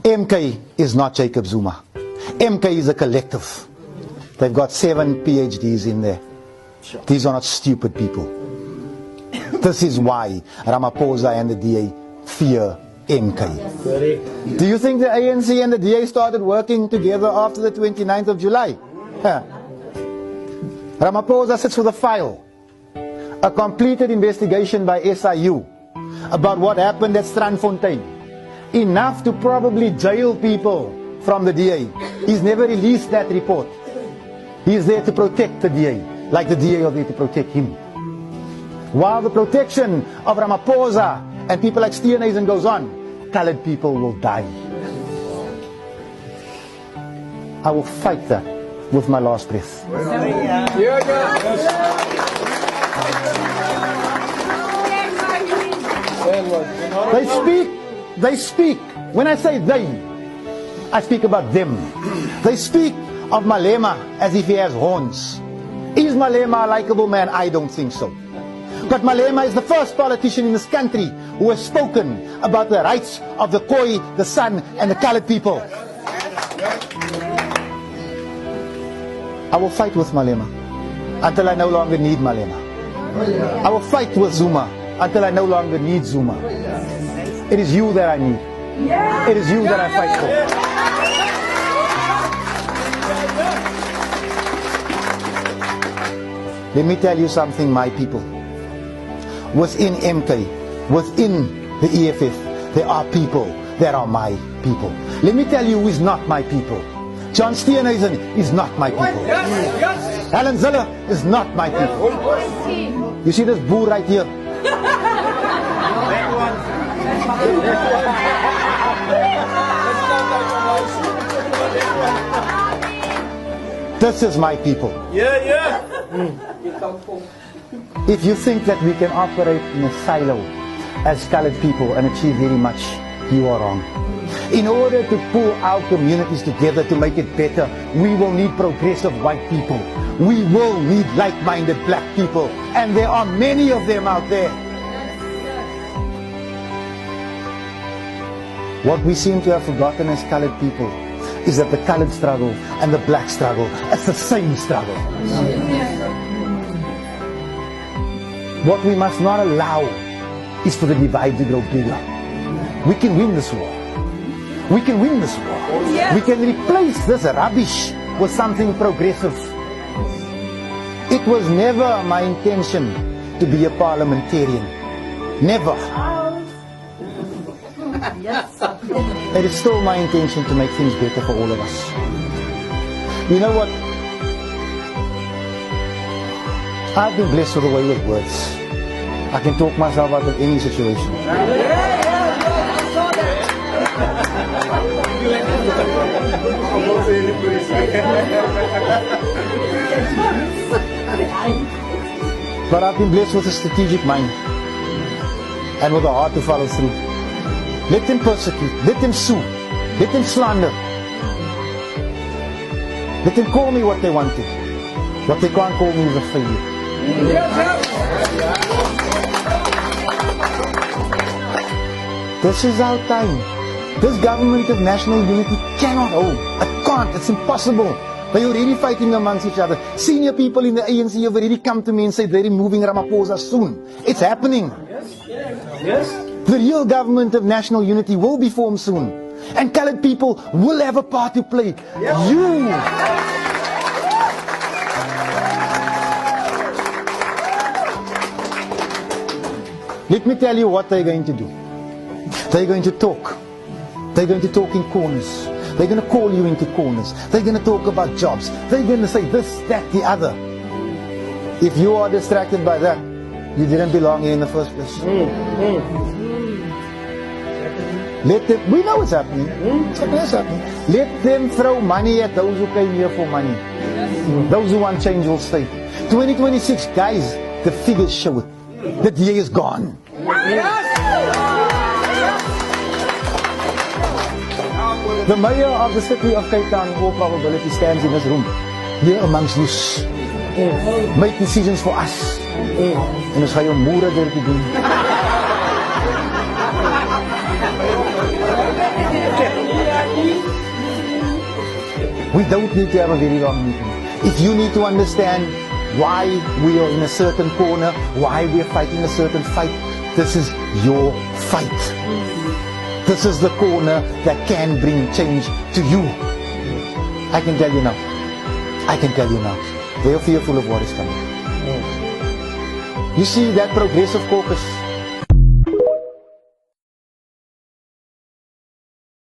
MK is not Jacob Zuma. MK is a collective. They've got 7 PhDs in there. These are not stupid people. This is why Ramaphosa and the DA fear MK. Do you think the ANC and the DA started working together after the 29th of July? Ramaphosa sits with a file, a completed investigation by SIU about what happened at Strandfontein. Enough to probably jail people from the DA. He's never released that report. He's there to protect the DA, like the DA are there to protect him. While the protection of Ramaphosa and people like Steenhuisen goes on, colored people will die. I will fight that with my last breath. They speak. When I say they, I speak about them. They speak of Malema as if he has horns. Is Malema a likable man? I don't think so. But Malema is the first politician in this country who has spoken about the rights of the Khoi, the San, and the colored people. I will fight with Malema until I no longer need Malema. I will fight with Zuma until I no longer need Zuma. It is you that I need. It is you that I fight for. Let me tell you something, my people. Within MK, within the EFF, there are people that are my people. Let me tell you who is not my people. John Steenhuisen is not my people. Alan Zille is not my people. You see this boer right here? This is my people. If you think that we can operate in a silo as colored people and achieve very much, you are wrong. In order to pull our communities together to make it better, we will need progressive white people. We will need like-minded black people. And there are many of them out there. What we seem to have forgotten as colored people is that the colored struggle and the black struggle, it's the same struggle. What we must not allow is for the divide to grow bigger. We can win this war. We can win this war. We can replace this rubbish with something progressive. It was never my intention to be a parliamentarian. Never. It is still my intention to make things better for all of us. You know what? I've been blessed with a way with words. I can talk myself out of any situation. But I've been blessed with a strategic mind and with a heart to follow through. Let them persecute, let them sue, let them slander. Let them call me what they want to. What they can't call me is a failure. This is our time. This government of national unity cannot hold. It can't. It's impossible. They're already fighting amongst each other. Senior people in the ANC have already come to me and said they're removing Ramaphosa soon. It's happening. Yes. The real government of national unity will be formed soon. And colored people will have a part to play. Yes. You. Let me tell you what they're going to do. They're going to talk. They're going to talk in corners. They're going to call you into corners. They're going to talk about jobs. They're going to say this, that, the other. If you are distracted by that, you didn't belong here in the first place. Let them, we know what's happening. It's happening. Let them throw money at those who came here for money. Those who want change will stay. 2026, guys, the figures show it. The DA is gone. The mayor of the city of Cape Town, in all probability, stands in this room, here amongst us. Make decisions for us. En ons gaan jou moere dit doen. We don't need to have a very long meeting. If you need to understand why we are in a certain corner, why we are fighting a certain fight, this is your fight. This is the corner that can bring change to you. I can tell you now. I can tell you now. They are fearful of what is coming. You see that progressive caucus